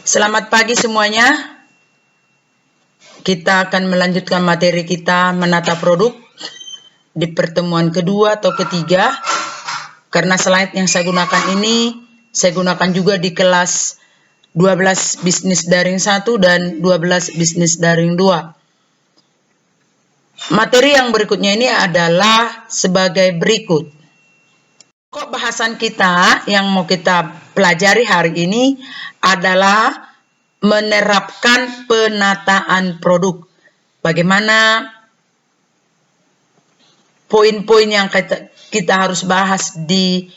Selamat pagi semuanya. Kita akan melanjutkan materi kita menata produk di pertemuan kedua atau ketiga. Karena slide yang saya gunakan ini, saya gunakan juga di kelas 12 bisnis daring 1 dan 12 bisnis daring 2. Materi yang berikutnya ini adalah sebagai berikut. Pokok bahasan kita yang mau kita pelajari hari ini adalah menerapkan penataan produk. Bagaimana poin-poin yang kita harus bahas di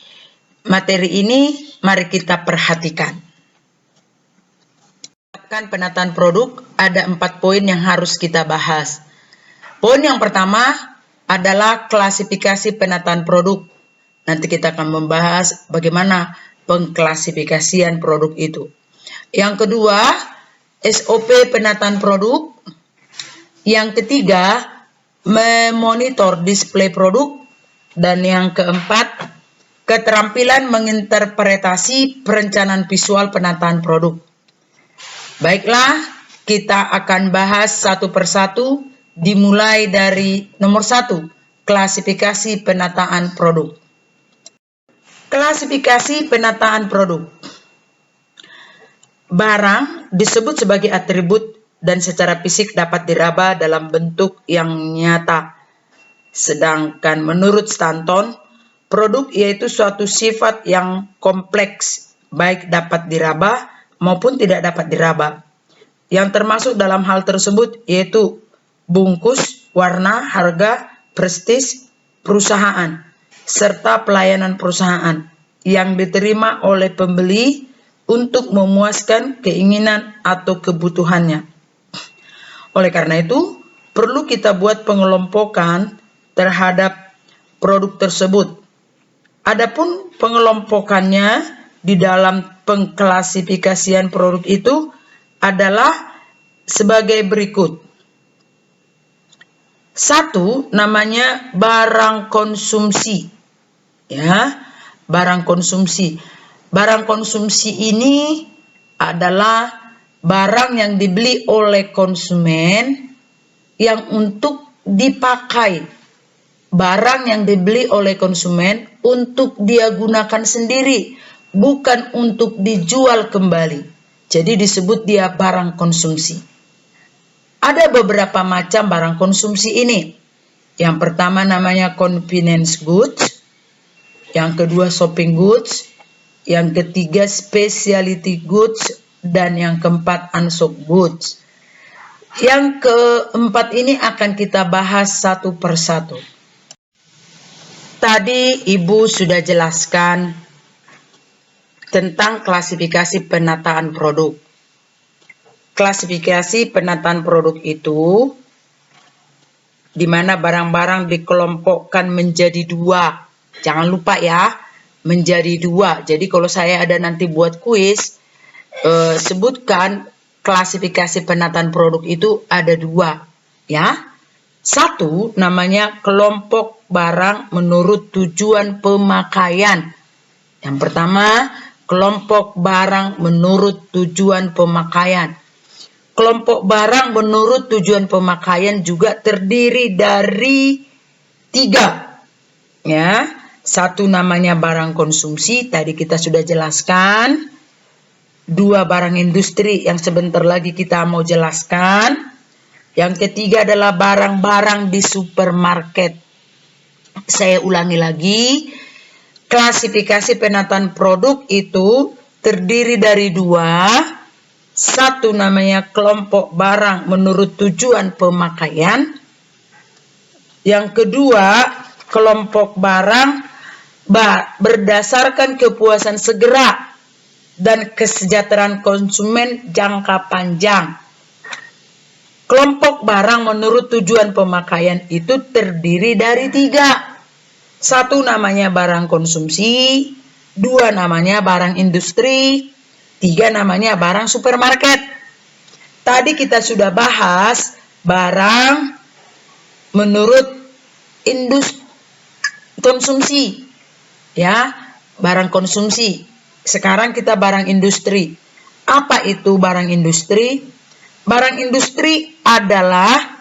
materi ini, mari kita perhatikan. Menerapkan penataan produk, ada 4 poin yang harus kita bahas. Poin yang pertama adalah klasifikasi penataan produk. Nanti kita akan membahas bagaimana pengklasifikasian produk itu. Yang kedua, SOP penataan produk. Yang ketiga, memonitor display produk. Dan yang keempat, keterampilan menginterpretasi perencanaan visual penataan produk. Baiklah, kita akan bahas satu persatu, dimulai dari nomor 1, klasifikasi penataan produk. Klasifikasi penataan produk. Barang disebut sebagai atribut dan secara fisik dapat diraba dalam bentuk yang nyata. Sedangkan menurut Stanton, produk yaitu suatu sifat yang kompleks, baik dapat diraba maupun tidak dapat diraba. Yang termasuk dalam hal tersebut yaitu bungkus, warna, harga, prestis perusahaan, serta pelayanan perusahaan yang diterima oleh pembeli untuk memuaskan keinginan atau kebutuhannya. Oleh karena itu, perlu kita buat pengelompokan terhadap produk tersebut. Adapun pengelompokannya di dalam pengklasifikasian produk itu adalah sebagai berikut. 1, namanya barang konsumsi. Ya, barang konsumsi. Barang konsumsi ini adalah barang yang dibeli oleh konsumen yang untuk dipakai. Barang yang dibeli oleh konsumen untuk dia gunakan sendiri, bukan untuk dijual kembali. Jadi disebut dia barang konsumsi. Ada beberapa macam barang konsumsi ini. Yang pertama namanya convenience goods, yang kedua shopping goods, yang ketiga specialty goods, dan yang keempat unsold goods. Yang keempat ini akan kita bahas satu persatu. Tadi Ibu sudah jelaskan tentang klasifikasi penataan produk. Klasifikasi penataan produk itu di mana barang-barang dikelompokkan menjadi 2. Jangan lupa ya, menjadi 2. Jadi kalau saya ada nanti buat kuis, sebutkan klasifikasi penataan produk itu ada 2, ya. 1 namanya kelompok barang menurut tujuan pemakaian. Yang pertama, kelompok barang menurut tujuan pemakaian. Kelompok barang menurut tujuan pemakaian juga terdiri dari 3. Ya, 1 namanya barang konsumsi, tadi kita sudah jelaskan. 2 barang industri yang sebentar lagi kita mau jelaskan. Yang ketiga adalah barang-barang di supermarket. Saya ulangi lagi, klasifikasi penataan produk itu terdiri dari 2. 1 namanya kelompok barang menurut tujuan pemakaian. Yang kedua, kelompok barang berdasarkan kepuasan segera dan kesejahteraan konsumen jangka panjang. Kelompok barang menurut tujuan pemakaian itu terdiri dari 3. 1 namanya barang konsumsi, 2 namanya barang industri, 3 namanya barang supermarket. Tadi kita sudah bahas barang menurut konsumsi, ya, barang konsumsi. Sekarang kita barang industri. Apa itu barang industri? Barang industri adalah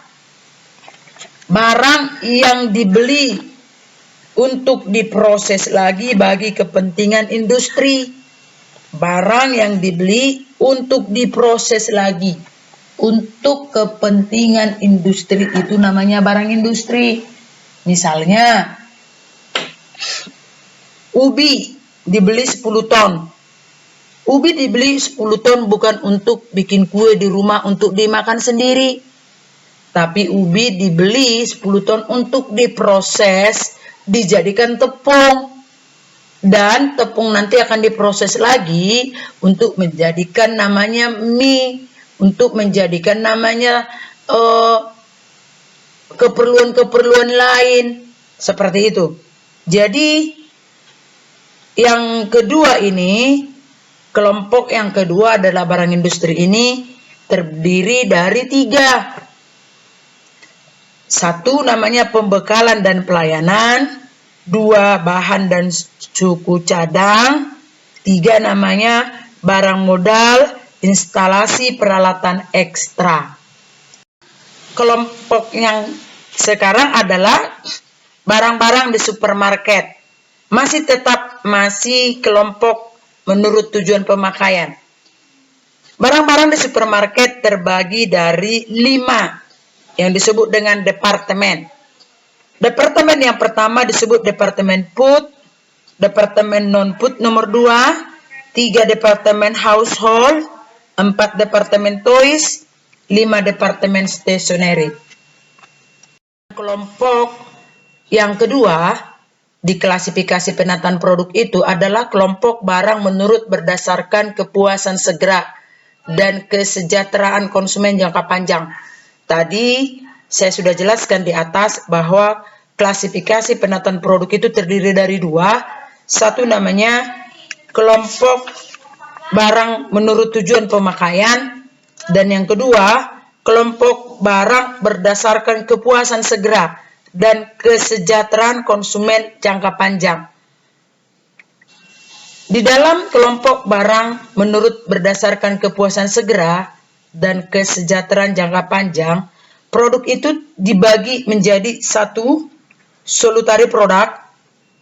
barang yang dibeli untuk diproses lagi bagi kepentingan industri. Barang yang dibeli untuk diproses lagi untuk kepentingan industri itu namanya barang industri. Misalnya ubi dibeli 10 ton. Ubi dibeli 10 ton bukan untuk bikin kue di rumah untuk dimakan sendiri. Tapi ubi dibeli 10 ton untuk diproses, dijadikan tepung. Dan tepung nanti akan diproses lagi untuk menjadikan namanya mie, untuk menjadikan namanya keperluan-keperluan lain. Seperti itu. Jadi yang kedua ini, kelompok yang kedua adalah barang industri ini terdiri dari 3. 1 namanya pembekalan dan pelayanan, 2 bahan dan suku cadang, 3 namanya barang modal, instalasi peralatan ekstra. Kelompok yang sekarang adalah barang-barang di supermarket. Masih kelompok menurut tujuan pemakaian. Barang-barang di supermarket terbagi dari 5 yang disebut dengan departemen. Departemen yang pertama disebut departemen food, departemen non-food nomor 2, 3 departemen household, 4 departemen toys, 5 departemen stationery. Kelompok yang kedua di klasifikasi penataan produk itu adalah kelompok barang menurut berdasarkan kepuasan segera dan kesejahteraan konsumen jangka panjang. Tadi saya sudah jelaskan di atas bahwa klasifikasi penataan produk itu terdiri dari 2. 1 namanya kelompok barang menurut tujuan pemakaian, dan yang kedua kelompok barang berdasarkan kepuasan segera dan kesejahteraan konsumen jangka panjang. Di dalam kelompok barang menurut berdasarkan kepuasan segera dan kesejahteraan jangka panjang, produk itu dibagi menjadi 1 salutary product,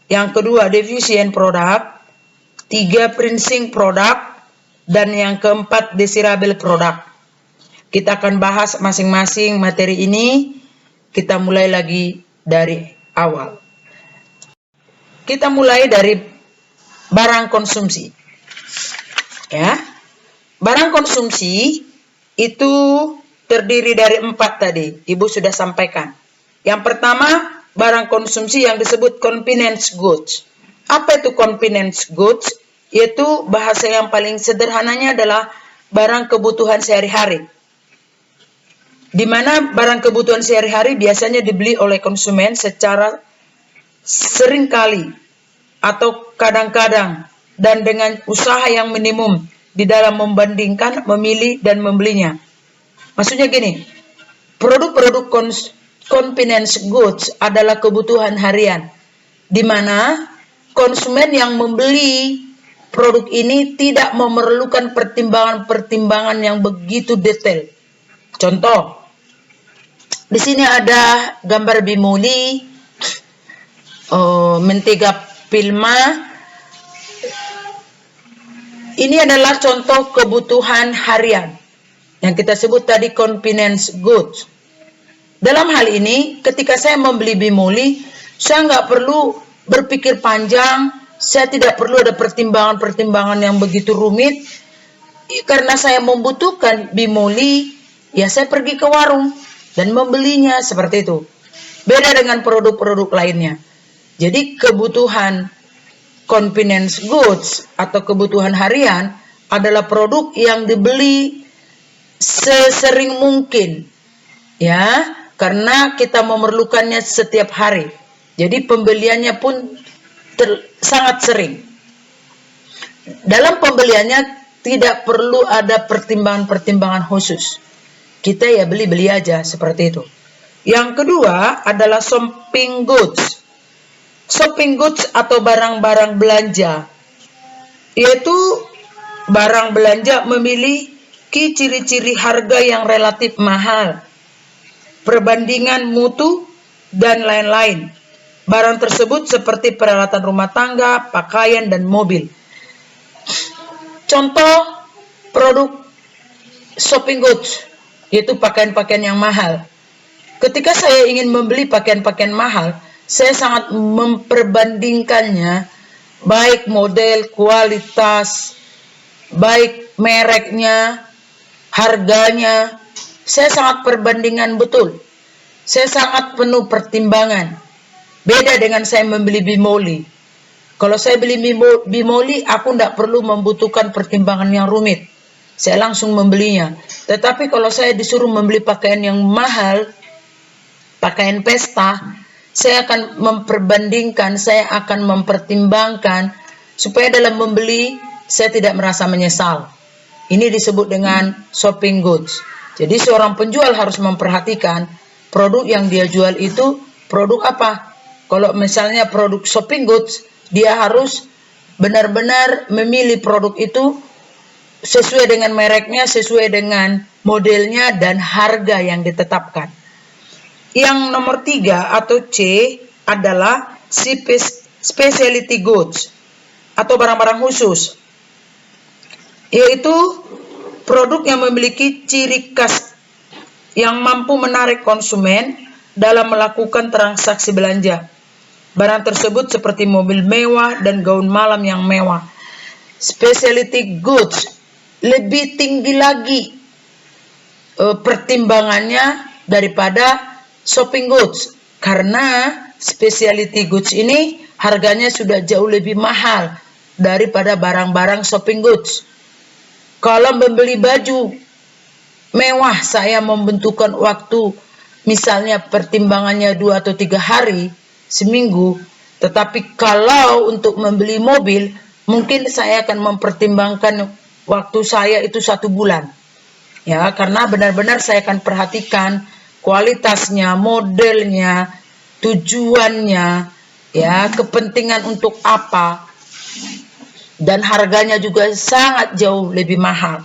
yang kedua deficient product, 3 finishing product, dan yang keempat desirable product. Kita akan bahas masing-masing materi ini. Kita mulai lagi dari awal. Kita mulai dari barang konsumsi. Ya. Barang konsumsi itu terdiri dari 4 tadi. Ibu sudah sampaikan. Yang pertama, barang konsumsi yang disebut convenience goods. Apa itu convenience goods? Yaitu bahasa yang paling sederhananya adalah barang kebutuhan sehari-hari. Di mana barang kebutuhan sehari-hari biasanya dibeli oleh konsumen secara sering kali atau kadang-kadang dan dengan usaha yang minimum di dalam membandingkan, memilih, dan membelinya. Maksudnya gini, produk-produk convenience goods adalah kebutuhan harian, di mana konsumen yang membeli produk ini tidak memerlukan pertimbangan-pertimbangan yang begitu detail. Contoh, di sini ada gambar bimoli, mentega Pilma. Ini adalah contoh kebutuhan harian yang kita sebut tadi convenience goods. Dalam hal ini, ketika saya membeli bimoli, saya nggak perlu berpikir panjang, saya tidak perlu ada pertimbangan-pertimbangan yang begitu rumit. Karena saya membutuhkan bimoli, ya saya pergi ke warung dan membelinya seperti itu. Beda dengan produk-produk lainnya. Jadi kebutuhan convenience goods atau kebutuhan harian adalah produk yang dibeli sesering mungkin, ya, karena kita memerlukannya setiap hari. Jadi pembeliannya pun sangat sering. Dalam pembeliannya tidak perlu ada pertimbangan-pertimbangan khusus. Kita ya beli-beli aja seperti itu. Yang kedua adalah shopping goods. Shopping goods atau barang-barang belanja, yaitu Barang belanja memiliki ciri-ciri harga yang relatif mahal, perbandingan mutu, dan lain-lain. Barang tersebut seperti peralatan rumah tangga, pakaian, dan mobil. Contoh produk shopping goods, yaitu pakaian-pakaian yang mahal. Ketika saya ingin membeli pakaian-pakaian mahal, saya sangat memperbandingkannya, baik model, kualitas, baik mereknya, harganya. Saya sangat perbandingan betul. Saya sangat penuh pertimbangan. Beda dengan saya membeli bimoli. Kalau saya beli bimoli, aku tidak perlu membutuhkan pertimbangan yang rumit. Saya langsung membelinya. Tetapi kalau saya disuruh membeli pakaian yang mahal, pakaian pesta, saya akan memperbandingkan, saya akan mempertimbangkan, supaya dalam membeli, saya tidak merasa menyesal. Ini disebut dengan shopping goods. Jadi seorang penjual harus memperhatikan produk yang dia jual itu produk apa. Kalau misalnya produk shopping goods, dia harus benar-benar memilih produk itu sesuai dengan mereknya, sesuai dengan modelnya, dan harga yang ditetapkan. Yang nomor 3 atau C adalah specialty goods atau barang-barang khusus, yaitu produk yang memiliki ciri khas yang mampu menarik konsumen dalam melakukan transaksi belanja. Barang tersebut seperti mobil mewah dan gaun malam yang mewah. Specialty goods lebih tinggi lagi pertimbangannya daripada shopping goods, karena specialty goods ini harganya sudah jauh lebih mahal daripada barang-barang shopping goods. Kalau membeli baju mewah, saya membutuhkan waktu, misalnya pertimbangannya 2 atau 3 hari, seminggu. Tetapi kalau untuk membeli mobil, mungkin saya akan mempertimbangkan waktu saya itu 1 bulan. Ya, karena benar-benar saya akan perhatikan kualitasnya, modelnya, tujuannya, ya, kepentingan untuk apa. Dan harganya juga sangat jauh lebih mahal.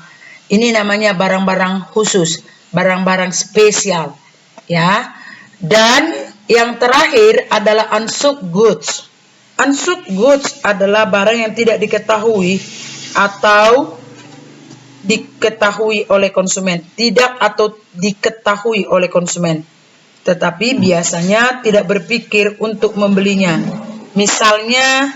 Ini namanya barang-barang khusus, barang-barang spesial, ya. Dan yang terakhir adalah unsold goods. Unsold goods adalah barang yang tidak diketahui atau diketahui oleh konsumen, tidak atau diketahui oleh konsumen, tetapi biasanya tidak berpikir untuk membelinya. Misalnya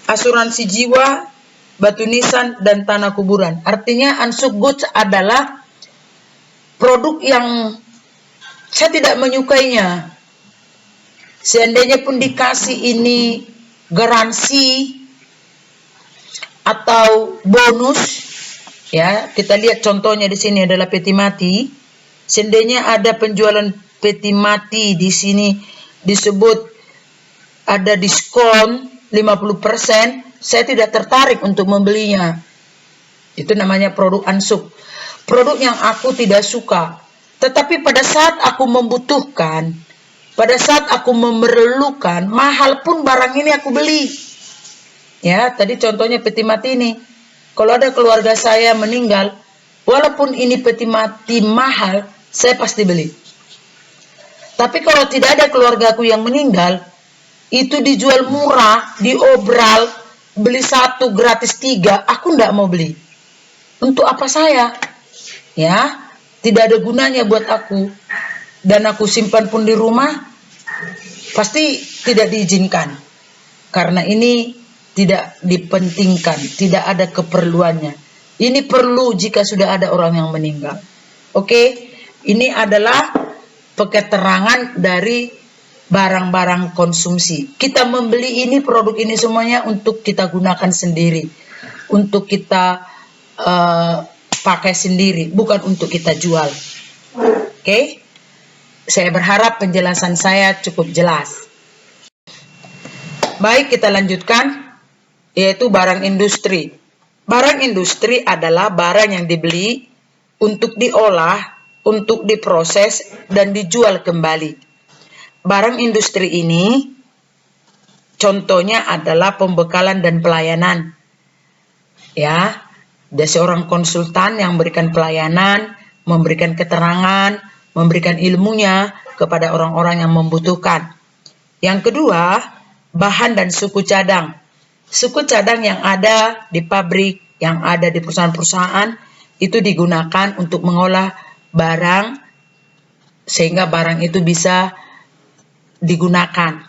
asuransi jiwa, batu nisan, dan tanah kuburan. Artinya unsold goods adalah produk yang saya tidak menyukainya. Seandainya pun dikasih ini garansi atau bonus, ya, kita lihat contohnya di sini adalah peti mati. Seandainya ada penjualan peti mati di sini disebut ada diskon 50%, saya tidak tertarik untuk membelinya. Itu namanya produk unsold. Produk yang aku tidak suka. Tetapi pada saat aku membutuhkan, pada saat aku memerlukan, mahal pun barang ini aku beli. Ya, tadi contohnya peti mati ini. Kalau ada keluarga saya meninggal, walaupun ini peti mati mahal, saya pasti beli. Tapi kalau tidak ada keluargaku yang meninggal, itu dijual murah, diobral, beli 1 gratis 3, aku tidak mau beli. Untuk apa saya? Ya, tidak ada gunanya buat aku. Dan aku simpan pun di rumah, pasti tidak diizinkan. Karena ini tidak dipentingkan, tidak ada keperluannya. Ini perlu jika sudah ada orang yang meninggal. Oke, ini adalah keterangan dari barang-barang konsumsi. Kita membeli ini, produk ini semuanya untuk kita gunakan sendiri, untuk kita pakai sendiri, bukan untuk kita jual. Oke? Saya berharap penjelasan saya cukup jelas. Baik, kita lanjutkan, yaitu barang industri. Barang industri adalah barang yang dibeli untuk diolah, untuk diproses, dan dijual kembali. Barang industri ini contohnya adalah pembekalan dan pelayanan. Ya, Dia seorang konsultan yang memberikan pelayanan, memberikan keterangan, memberikan ilmunya kepada orang-orang yang membutuhkan. Yang kedua, bahan dan suku cadang. Suku cadang yang ada di pabrik, yang ada di perusahaan-perusahaan, itu digunakan untuk mengolah barang, sehingga barang itu bisa digunakan.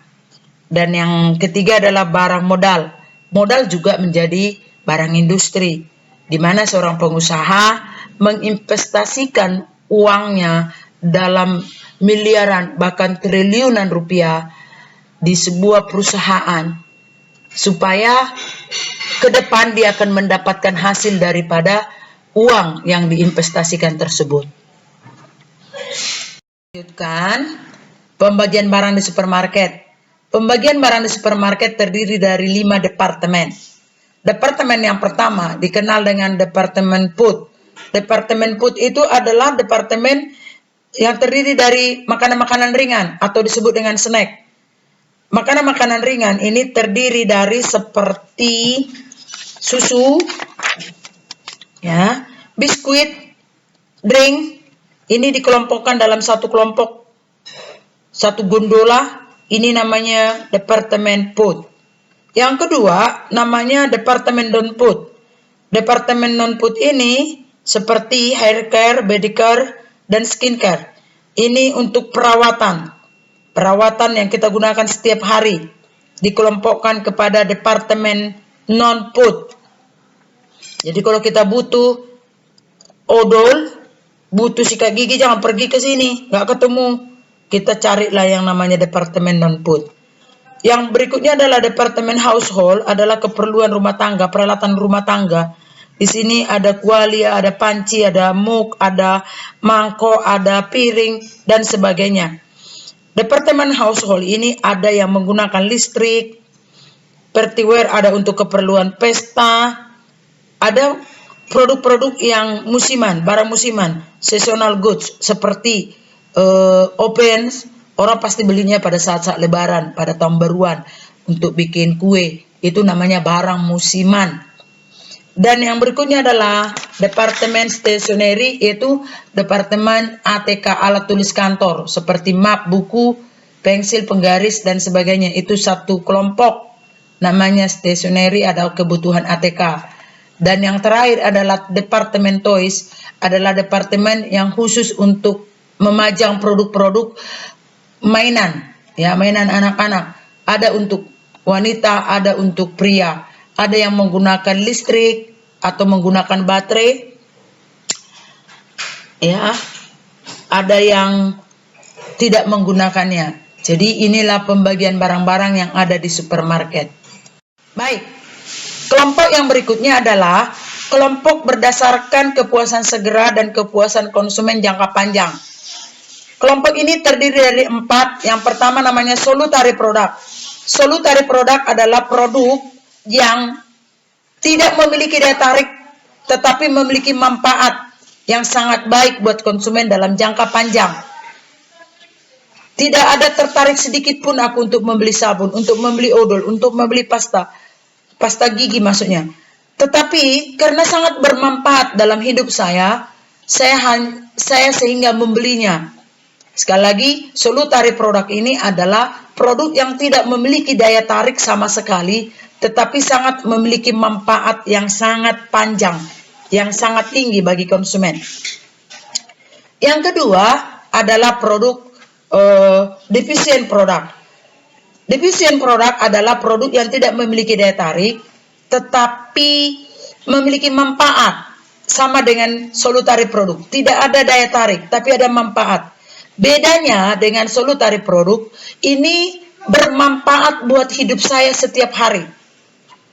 Dan yang ketiga adalah barang modal. Modal juga menjadi barang industri, di mana seorang pengusaha menginvestasikan uangnya dalam miliaran bahkan triliunan rupiah di sebuah perusahaan, supaya ke depan dia akan mendapatkan hasil daripada uang yang diinvestasikan tersebut. Lanjutkan, pembagian barang di supermarket. Pembagian barang di supermarket terdiri dari 5 departemen. Departemen yang pertama dikenal dengan Departemen Food. Departemen Food itu adalah departemen yang terdiri dari makanan-makanan ringan atau disebut dengan snack. Makanan-makanan ringan ini terdiri dari seperti susu, ya, biskuit, drink. Ini dikelompokkan dalam satu kelompok, satu gondola. Ini namanya Departemen Food. Yang kedua namanya Departemen Non-Food. Departemen Non-Food ini seperti hair care, body care, dan skincare. Ini untuk perawatan yang kita gunakan setiap hari. Dikelompokkan kepada Departemen Non-Food. Jadi kalau kita butuh odol, butuh sikat gigi, jangan pergi ke sini, nggak ketemu. Kita carilah yang namanya Departemen Non-Food. Yang berikutnya adalah Departemen Household, adalah keperluan rumah tangga, peralatan rumah tangga. Di sini ada kuali, ada panci, ada mug, ada mangkok, ada piring, dan sebagainya. Departemen Household ini ada yang menggunakan listrik, party-wear ada untuk keperluan pesta, ada produk-produk yang musiman, barang musiman, seasonal goods, seperti opens, orang pasti belinya pada saat-saat lebaran, pada tahun baruan, untuk bikin kue. Itu namanya barang musiman. Dan yang berikutnya adalah Departemen Stationery, yaitu Departemen ATK, alat tulis kantor, seperti map, buku, pensil, penggaris, dan sebagainya. Itu satu kelompok, namanya stationery, ada kebutuhan ATK. Dan yang terakhir adalah Departemen Toys, adalah departemen yang khusus untuk memajang produk-produk mainan, ya, mainan anak-anak. Ada untuk wanita, ada untuk pria. Ada yang menggunakan listrik atau menggunakan baterai, ya. Ada yang tidak menggunakannya. Jadi inilah pembagian barang-barang yang ada di supermarket. Baik, kelompok yang berikutnya adalah kelompok berdasarkan kepuasan segera dan kepuasan konsumen jangka panjang. Kelompok ini terdiri dari 4. Yang pertama namanya salutary product. Salutary product adalah produk yang tidak memiliki daya tarik, tetapi memiliki manfaat yang sangat baik buat konsumen dalam jangka panjang. Tidak ada tertarik sedikit pun aku untuk membeli sabun, untuk membeli odol, untuk membeli pasta gigi maksudnya. Tetapi karena sangat bermanfaat dalam hidup saya sehingga membelinya. Sekali lagi, salutary produk ini adalah produk yang tidak memiliki daya tarik sama sekali, tetapi sangat memiliki manfaat yang sangat panjang, yang sangat tinggi bagi konsumen. Yang kedua adalah produk deficient product. Deficient product adalah produk yang tidak memiliki daya tarik, tetapi memiliki manfaat, sama dengan salutary produk. Tidak ada daya tarik, tapi ada manfaat. Bedanya dengan salutary produk, ini bermanfaat buat hidup saya setiap hari.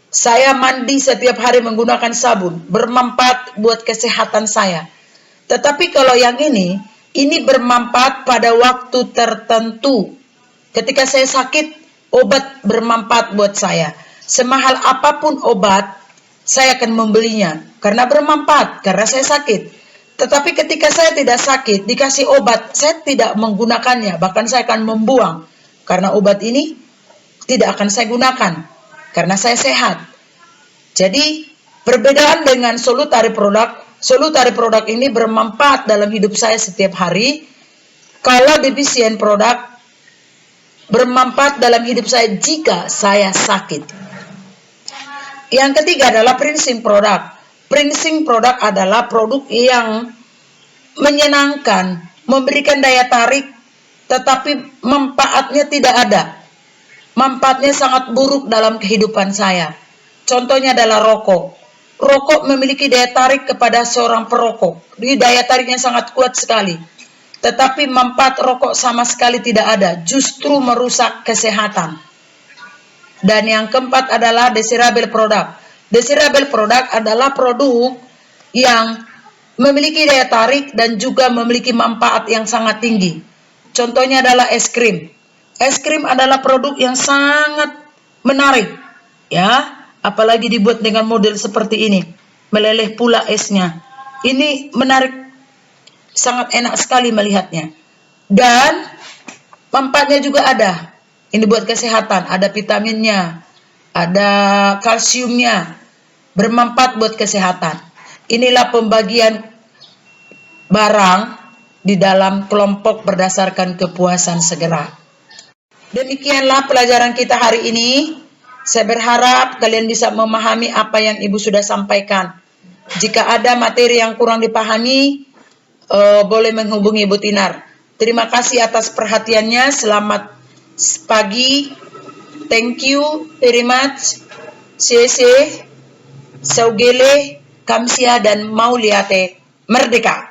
Saya mandi setiap hari menggunakan sabun, bermanfaat buat kesehatan saya. Tetapi kalau yang ini bermanfaat pada waktu tertentu. Ketika saya sakit, obat bermanfaat buat saya. Semahal apapun obat, saya akan membelinya karena bermanfaat, karena saya sakit. Tetapi ketika saya tidak sakit, dikasih obat, saya tidak menggunakannya, bahkan saya akan membuang. Karena obat ini tidak akan saya gunakan, karena saya sehat. Jadi Perbedaan dengan salutary produk ini bermanfaat dalam hidup saya setiap hari. Kalau deficient produk bermanfaat dalam hidup saya jika saya sakit. Yang ketiga adalah praising produk. Praising produk adalah produk yang menyenangkan, memberikan daya tarik, tetapi manfaatnya tidak ada. Manfaatnya sangat buruk dalam kehidupan saya. Contohnya adalah rokok. Rokok memiliki daya tarik kepada seorang perokok. Daya tariknya sangat kuat sekali. Tetapi manfaat rokok sama sekali tidak ada. Justru merusak kesehatan. Dan yang keempat adalah desirable product. Desirable product adalah produk yang memiliki daya tarik dan juga memiliki manfaat yang sangat tinggi. Contohnya adalah es krim. Es krim adalah produk yang sangat menarik, ya. Apalagi dibuat dengan model seperti ini, meleleh pula esnya. Ini menarik, sangat enak sekali melihatnya. Dan manfaatnya juga ada. Ini buat kesehatan, ada vitaminnya, ada kalsiumnya, bermanfaat buat kesehatan. Inilah pembagian barang di dalam kelompok berdasarkan kepuasan segera. Demikianlah pelajaran kita hari ini. Saya berharap kalian bisa memahami apa yang Ibu sudah sampaikan. Jika ada materi yang kurang dipahami, boleh menghubungi Ibu Tinar. Terima kasih atas perhatiannya. Selamat pagi. Thank you very much. Sese, Saugele, Kamsia, dan Mauliate. Merdeka!